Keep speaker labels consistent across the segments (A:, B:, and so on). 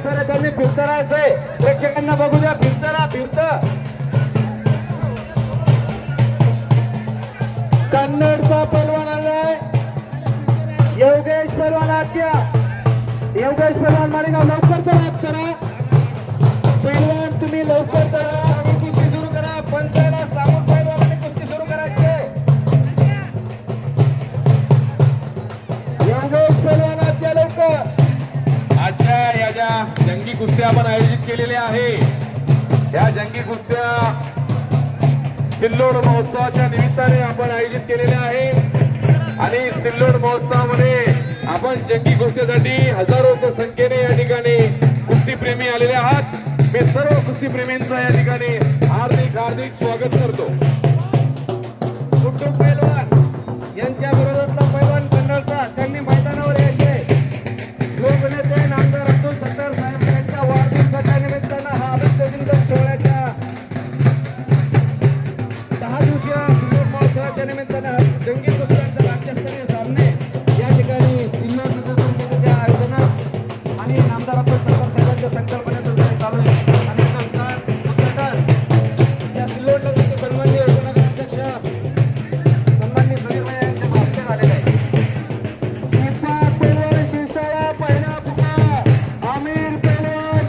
A: Sir त्यांनी फिरतरायचंय, प्रेक्षकांना बघू द्या. फिरतरा फिरत कन्नडचा पैलवान आलाय योगेश पैलवान. आजच्या योगेश पैलवान मालेगाव लवकर तयार करा. पैलवान तुम्ही लवकर करा आणि कुस्ती सुरू करा. पंचायला सांगून पैलवानांनी कुस्ती सुरू करायची. योगेश पैलवान आजच्या लवकर.
B: आजच्या या ज्या जंगी कुस्त्या आपण आयोजित केलेल्या आहे या जंगी कुस्त्या सिल्लोड महोत्सवाच्या निमित्ताने आपण आयोजित केलेल्या आहे आणि सिल्लोड महोत्सवामध्ये आपण जंगी कुस्त्यासाठी हजारोच्या संख्येने या ठिकाणी कुस्तीप्रेमी आलेले आहात. मी सर्व कुस्तीप्रेमींचं या ठिकाणी हार्दिक हार्दिक स्वागत करतो.
A: कुटुंब पैलवान यांच्या विरोधातला पैलवान कन्नडचा त्यांनी मैदानावर यायचे. लोकनेते नामदार अब्दुल सत्तार साहेब यांच्या वाढदिवसाच्या निमित्तानं हा अभिनंदन सोहळ्याच्या 10 दिवसीय सिल्लोड महोत्सवाच्या निमित्तानं जंगी कुस्त्यांचा राज्यस्तरीय सामने या ठिकाणी सिल्लोड नगर परिषदेच्या आयोजनात आणि नामदार अब्दुल सत्तार साहेबांच्या संकल्पनेतून चालू आहे. आणि या सिल्लोड नगरचे सन्माननीय उपनगराध्यक्ष सन्माननीय समीर भाई यांच्या हस्ते झालेले आहे. दीपक पैलवान शिरसाळा पहिला पुकार. आमिर पैलवान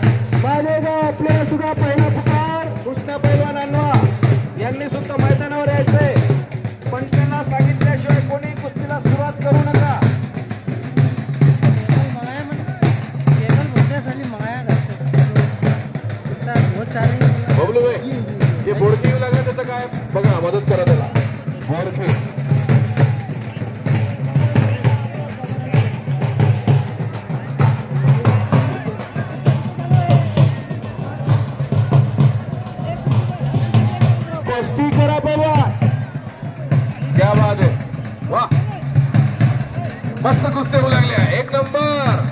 A: मालेगाव आपल्याला सुद्धा पहिला पुकार. कृष्णा पैलवानांना यांनी सुद्धा मैदानावर यायचंय. पंचांना सांगितल्याशिवाय कोणी कुस्तीला सुरुवात करू नका.
B: बबलू भाई हे बोडके येऊ लागलं त्याचं काय बघा मदत करा त्याला. बोडके
A: कुस्ती करा पैलवान.
B: क्या बात आहे. वा मस्त कुस्ती होऊ लागल्या. एक नंबर.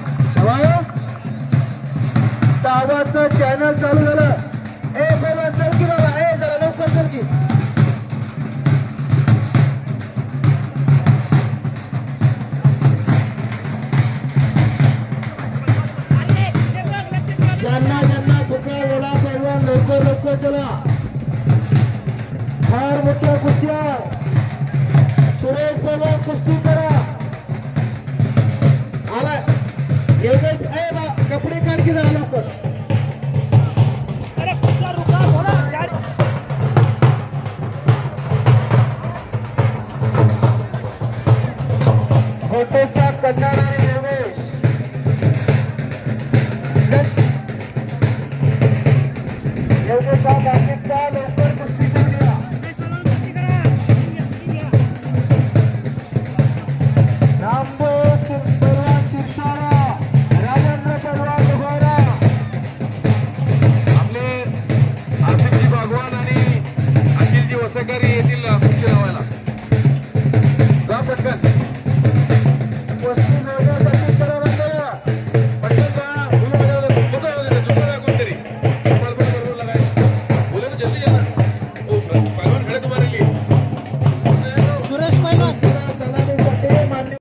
A: आवाजचं चॅनल चालू झालं. ए पैलवान चल की बाबा. ए जरा लवकर चल की. ज्यांना ज्यांना पुकार बोला पैलवान लवकर लवकर चला. फार मोठ्या कुस्त्या. सुरेश पैलवान कुस्ती